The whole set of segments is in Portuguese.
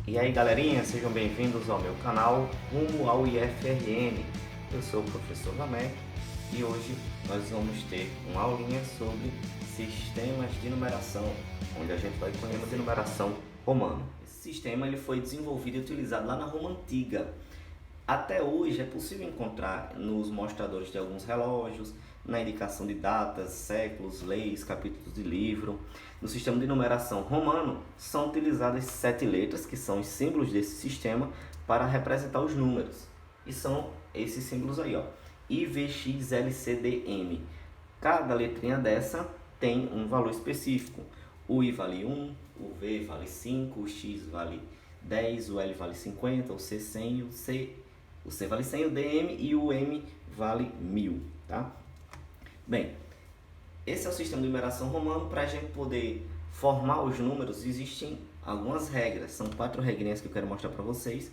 E aí galerinha, sejam bem-vindos ao meu canal Rumo ao IFRN. Eu sou o professor Lamek e hoje nós vamos ter uma aulinha sobre sistemas de numeração, onde a gente vai conhecer de numeração romano. Esse sistema ele foi desenvolvido e utilizado lá na Roma Antiga. Até hoje é possível encontrar nos mostradores de alguns relógios, na indicação de datas, séculos, leis, capítulos de livro. No sistema de numeração romano, são utilizadas 7 letras, que são os símbolos desse sistema, para representar os números. E são esses símbolos aí, ó, I, V, X, L, C, D, M. Cada letrinha dessa tem um valor específico. O I vale 1, o V vale 5, o X vale 10, o L vale 50, o C 100, o C vale 100, o DM e o M vale 1000, tá? Bem, esse é o sistema de numeração romano. Para a gente poder formar os números, existem algumas regras. São 4 regrinhas que eu quero mostrar para vocês.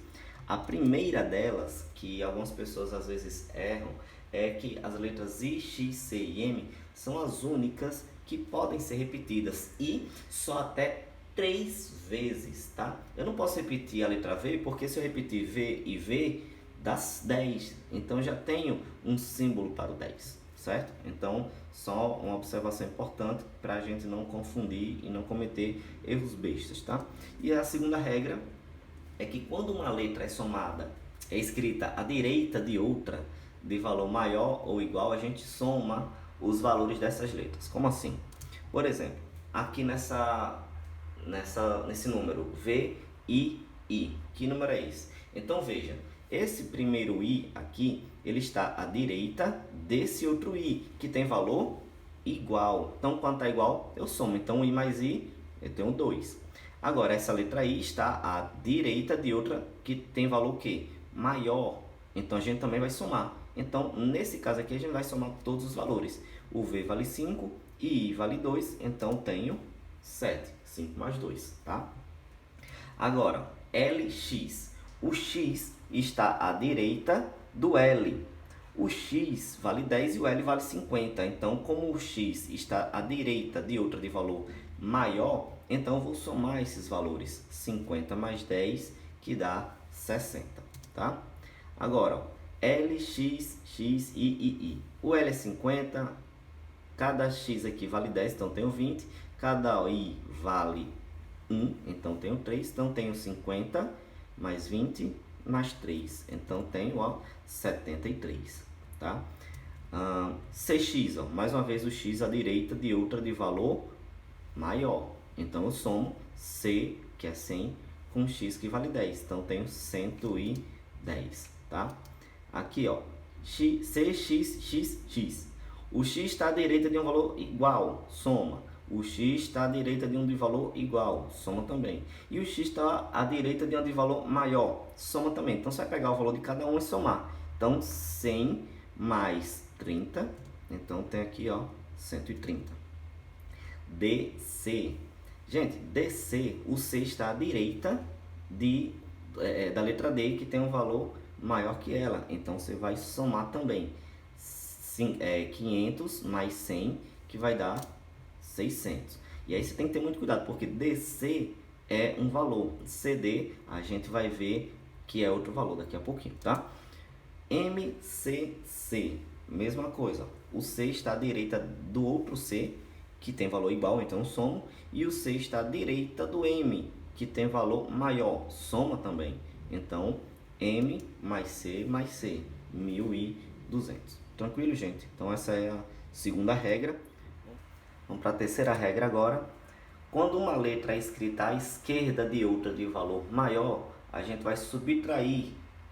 A primeira delas, que algumas pessoas às vezes erram, é que as letras I, X, C e M são as únicas que podem ser repetidas e só até 3 vezes, tá? Eu não posso repetir a letra V, porque se eu repetir V e V, dá 10. Então já tenho um símbolo para o 10, certo? Então, só uma observação importante para a gente não confundir e não cometer erros bestas, tá? E a segunda regra é que quando uma letra é somada, é escrita à direita de outra, de valor maior ou igual, a gente soma os valores dessas letras. Como assim? Por exemplo, aqui nesse número, V, I, I. Que número é esse? Então, veja, esse primeiro I aqui, ele está à direita desse outro I, que tem valor igual. Então, quando está igual, eu somo. Então, I mais I, eu tenho 2. Agora, essa letra I está à direita de outra que tem valor o quê? Maior. Então, a gente também vai somar. Então, nesse caso aqui, a gente vai somar todos os valores. O V vale 5 e I vale 2, então tenho 7. 5 mais 2, tá? Agora, LX. O X está à direita do L. O X vale 10 e o L vale 50. Então, como o X está à direita de outra de valor maior, então eu vou somar esses valores. 50 mais 10, que dá 60, tá? Agora, L, X, X, I. O L é 50, cada X aqui vale 10, então tenho 20. Cada I vale 1, então tenho 3. Então tenho 50 mais 20 mais 3. Então tenho, ó, 73, tá? CX, ó, mais uma vez o X à direita de outra de valor maior. Então eu somo C, que é 100, com X, que vale 10. Então tenho 110, tá? Aqui, ó, CX. O X está à direita de um valor igual, soma. O X está à direita de um de valor igual, soma também. E o X está à direita de um de valor maior, soma também. Então, você vai pegar o valor de cada um e somar. Então, 100 mais 30, então tem aqui, ó, 130. DC. Gente, DC, o C está à direita da letra D, que tem um valor maior que ela. Então, você vai somar também. 500 mais 100, que vai dar 600. E aí você tem que ter muito cuidado, porque DC é um valor, CD a gente vai ver que é outro valor daqui a pouquinho, tá? MCC, mesma coisa. O C está à direita do outro C, que tem valor igual, então somo. E o C está à direita do M, que tem valor maior, soma também. Então, M mais C, 1200. Tranquilo, gente? Então, essa é a segunda regra. Vamos para a terceira regra agora. Quando uma letra é escrita à esquerda de outra de valor maior, a gente vai subtrair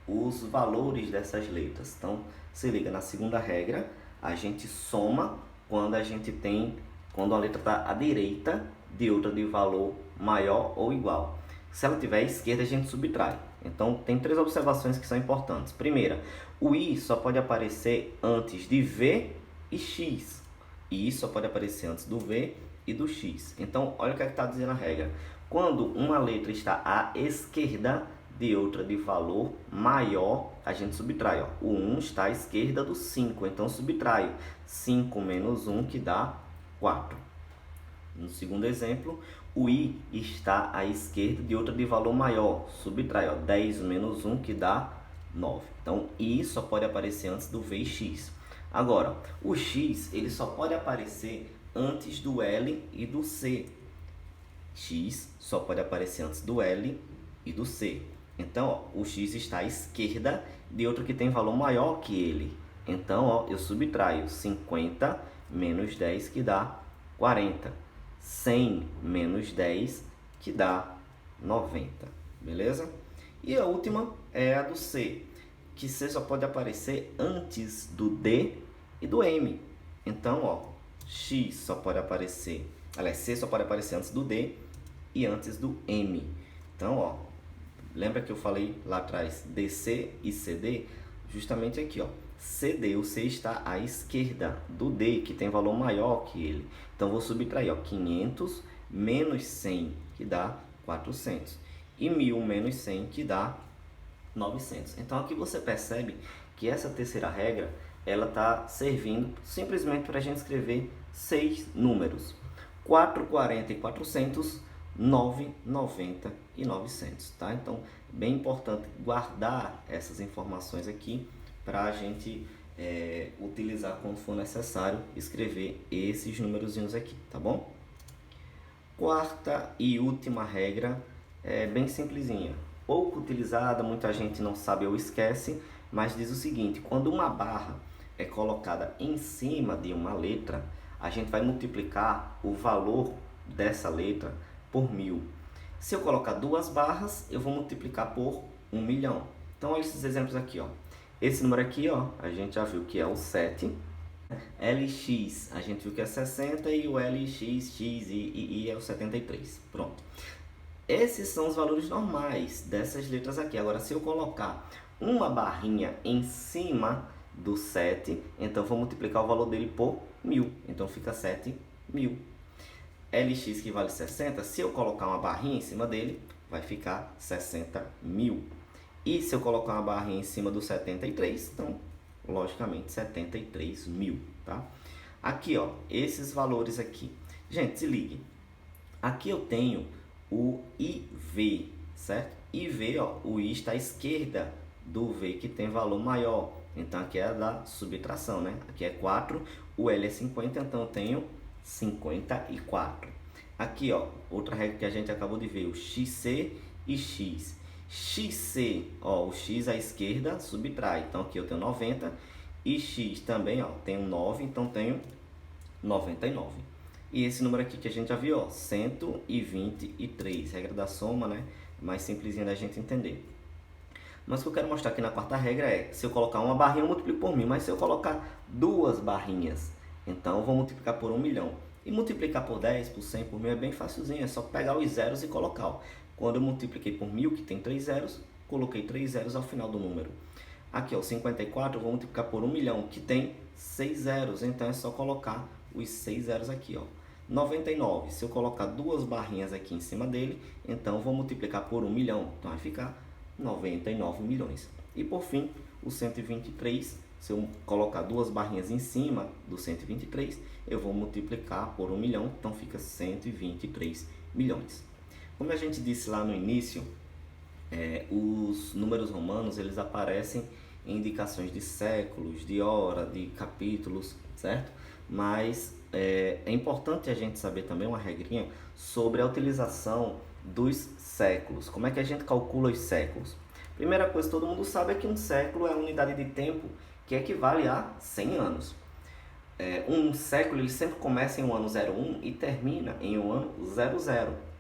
os valores dessas letras. Então, se liga, na segunda regra, a gente soma quando a letra está à direita de outra de valor maior ou igual. Se ela tiver à esquerda, a gente subtrai. Então, tem 3 observações que são importantes. Primeira, o I só pode aparecer antes de V e X. E I só pode aparecer antes do V e do X. Então, olha o que é que está dizendo a regra. Quando uma letra está à esquerda de outra de valor maior, a gente subtrai. Ó. O 1 está à esquerda do 5, então subtraio. 5 menos 1, que dá 4. No segundo exemplo, o i está à esquerda de outra de valor maior. Subtrai, ó, 10 menos 1 que dá 9. Então, i só pode aparecer antes do v e x. Agora, o x ele só pode aparecer antes do L e do C. X só pode aparecer antes do L e do C. Então, ó, o x está à esquerda de outro que tem valor maior que ele. Então, ó, eu subtraio 50 menos 10 que dá 40. 100 menos 10 que dá 90. Beleza? E a última é a do C, que C só pode aparecer antes do D e do M. Então, ó, X só pode aparecer, aliás, C só pode aparecer antes do D e antes do M. Então, ó, lembra que eu falei lá atrás DC e CD? Justamente aqui, ó, CD, o C está à esquerda do D, que tem valor maior que ele. Então, vou subtrair, ó, 500 menos 100, que dá 400. E 1000 menos 100, que dá 900. Então, aqui você percebe que essa terceira regra, ela está servindo simplesmente para a gente escrever 6 números. 4, 40 e 400, 9, 90 e 900, tá? Então, bem importante guardar essas informações aqui para a gente utilizar quando for necessário escrever esses numerozinhos aqui, tá bom? Quarta e última regra é bem simplesinha, pouco utilizada, muita gente não sabe ou esquece, mas diz o seguinte: quando uma barra é colocada em cima de uma letra, a gente vai multiplicar o valor dessa letra por 1000. Se eu colocar duas barras, eu vou multiplicar por 1 milhão. Então, olha esses exemplos aqui, ó. Esse número aqui, ó, a gente já viu que é o 7. LX, a gente viu que é 60 e o LX, X e é o 73. Pronto. Esses são os valores normais dessas letras aqui. Agora, se eu colocar uma barrinha em cima do 7, então vou multiplicar o valor dele por 1000. Então, fica 7.000. LX, que vale 60, se eu colocar uma barrinha em cima dele, vai ficar 60.000. E se eu colocar uma barrinha em cima do 73, então, logicamente, 73.000, tá? Aqui, ó, esses valores aqui. Gente, se ligue. Aqui eu tenho o IV, certo? IV, ó, o I está à esquerda do V, que tem valor maior. Então, aqui é a da subtração, né? Aqui é 4, o L é 50, então eu tenho 54. Aqui, ó, outra regra que a gente acabou de ver, o XC e X. XC, ó, o X à esquerda subtrai, então aqui eu tenho 90. E X também, ó, tenho 9, então tenho 99. E esse número aqui que a gente já viu, ó, 123, regra da soma, né? Mais simplesinha da gente entender. Mas o que eu quero mostrar aqui na quarta regra é, se eu colocar uma barrinha, eu multiplico por 1000, mas se eu colocar duas barrinhas, então eu vou multiplicar por 1 milhão. E multiplicar por 10, por 100, por 1000 é bem facilzinho, é só pegar os zeros e colocar, ó. Quando eu multipliquei por 1000, que tem 3 zeros, coloquei 3 zeros ao final do número. Aqui, ó, 54, eu vou multiplicar por 1 milhão, que tem 6 zeros, então é só colocar os 6 zeros aqui, ó. 99, se eu colocar duas barrinhas aqui em cima dele, então vou multiplicar por 1 milhão, então vai ficar 99 milhões. E por fim, o 123, se eu colocar duas barrinhas em cima do 123, eu vou multiplicar por 1 milhão, então fica 123 milhões. Como a gente disse lá no início, os números romanos, eles aparecem em indicações de séculos, de hora, de capítulos, certo? Mas é importante a gente saber também uma regrinha sobre a utilização dos séculos. Como é que a gente calcula os séculos? Primeira coisa que todo mundo sabe é que um século é a unidade de tempo que equivale a 100 anos. Um século ele sempre começa em um ano 01 e termina em um ano 00.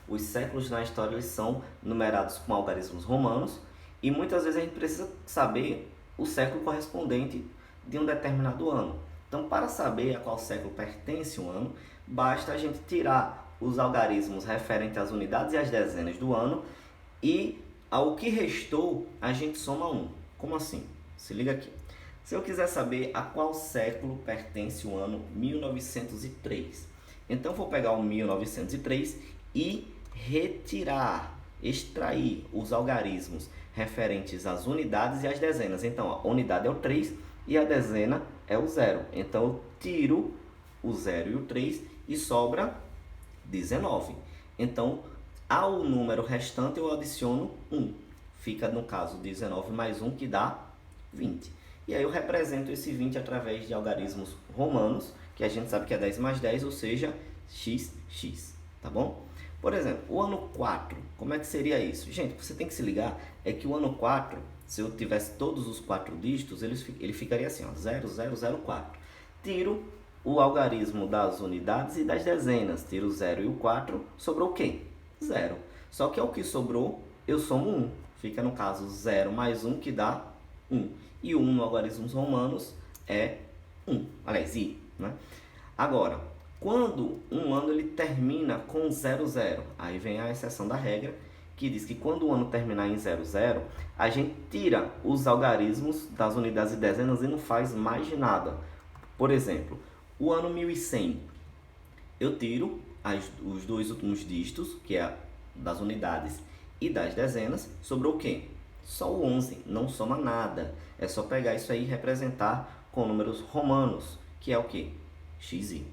Os séculos na história eles são numerados com algarismos romanos e muitas vezes a gente precisa saber o século correspondente de um determinado ano. Então, para saber a qual século pertence um ano, basta a gente tirar os algarismos referentes às unidades e às dezenas do ano e ao que restou a gente soma 1. Como assim? Se liga aqui. Se eu quiser saber a qual século pertence o ano 1903, então eu vou pegar o 1903 e retirar, extrair os algarismos referentes às unidades e às dezenas. Então, a unidade é o 3 e a dezena é o 0. Então, eu tiro o 0 e o 3 e sobra 19. Então, ao número restante eu adiciono 1. Fica, no caso, 19 mais 1, que dá 20. E aí eu represento esse 20 através de algarismos romanos, que a gente sabe que é 10 mais 10, ou seja, xx, tá bom? Por exemplo, o ano 4, como é que seria isso? Gente, você tem que se ligar, é que o ano 4, se eu tivesse todos os 4 dígitos, ele ficaria assim, ó, 0004. Tiro o algarismo das unidades e das dezenas, tiro o 0 e o 4, sobrou o quê? 0. Só que ao que sobrou, eu somo 1. Fica, no caso, 0 mais 1, que dá 1. E 1 no algarismos romanos é 1. Aliás, i, né? Agora, quando um ano ele termina com 00, aí vem a exceção da regra, que diz que quando o ano terminar em 00, a gente tira os algarismos das unidades e dezenas e não faz mais nada. Por exemplo, o ano 1100, eu tiro os dois últimos dígitos, que é das unidades e das dezenas, sobrou o quê? Só o 11, não soma nada. É só pegar isso aí e representar com números romanos, que é o quê? xi.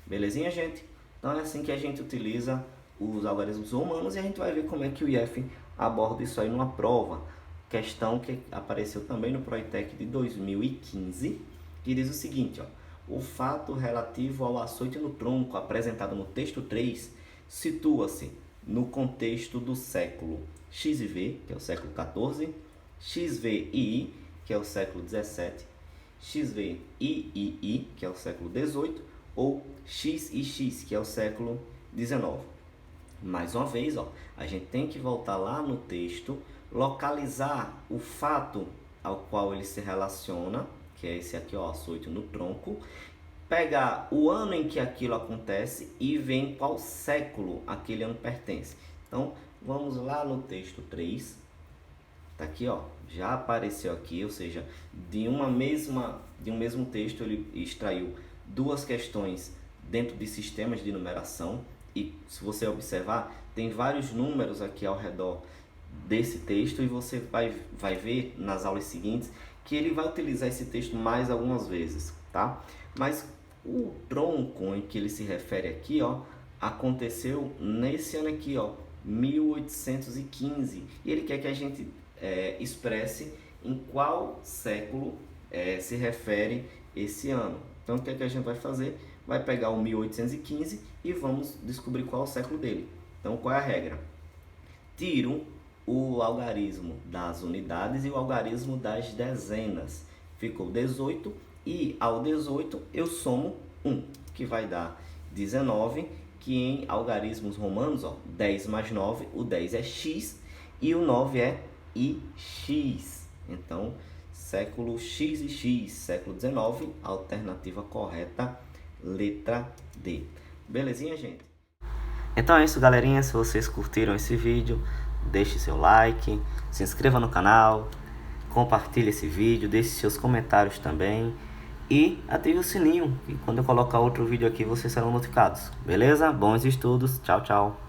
Belezinha, gente? Então é assim que a gente utiliza os algarismos romanos e a gente vai ver como é que o IF aborda isso aí numa prova. Questão que apareceu também no Proitec de 2015, que diz o seguinte, ó: o fato relativo ao açoite no tronco apresentado no texto 3 situa-se no contexto do século XV, que é o século XIV, XVI, que é o século XVII, XVI, que é o século XVIII, ou XIX, que é o século XIX. Mais uma vez, ó, a gente tem que voltar lá no texto, localizar o fato ao qual ele se relaciona, que é esse aqui, ó, açoite no tronco, pegar o ano em que aquilo acontece e ver em qual século aquele ano pertence. Então, vamos lá no texto 3, tá aqui, ó, já apareceu aqui, ou seja, de um mesmo texto ele extraiu duas questões dentro de sistemas de numeração e, se você observar, tem vários números aqui ao redor desse texto e você vai ver nas aulas seguintes que ele vai utilizar esse texto mais algumas vezes, tá? Mas o tronco em que ele se refere aqui, ó, aconteceu nesse ano aqui, ó, 1815, e ele quer que a gente expresse em qual século se refere esse ano. Então, o que é que a gente vai fazer? Vai pegar o 1815 e vamos descobrir qual é o século dele. Então, qual é a regra? Tiro o algarismo das unidades e o algarismo das dezenas. Ficou 18 e ao 18 eu somo 1, que vai dar 19, que em algarismos romanos, ó, 10 mais 9, o 10 é x e o 9 é ix. Então, século X e X, século XIX, alternativa correta, letra D. Belezinha, gente? Então é isso, galerinha. Se vocês curtiram esse vídeo, deixe seu like, se inscreva no canal, compartilhe esse vídeo, deixe seus comentários também e ative o sininho, que quando eu colocar outro vídeo aqui vocês serão notificados. Beleza? Bons estudos. Tchau, tchau.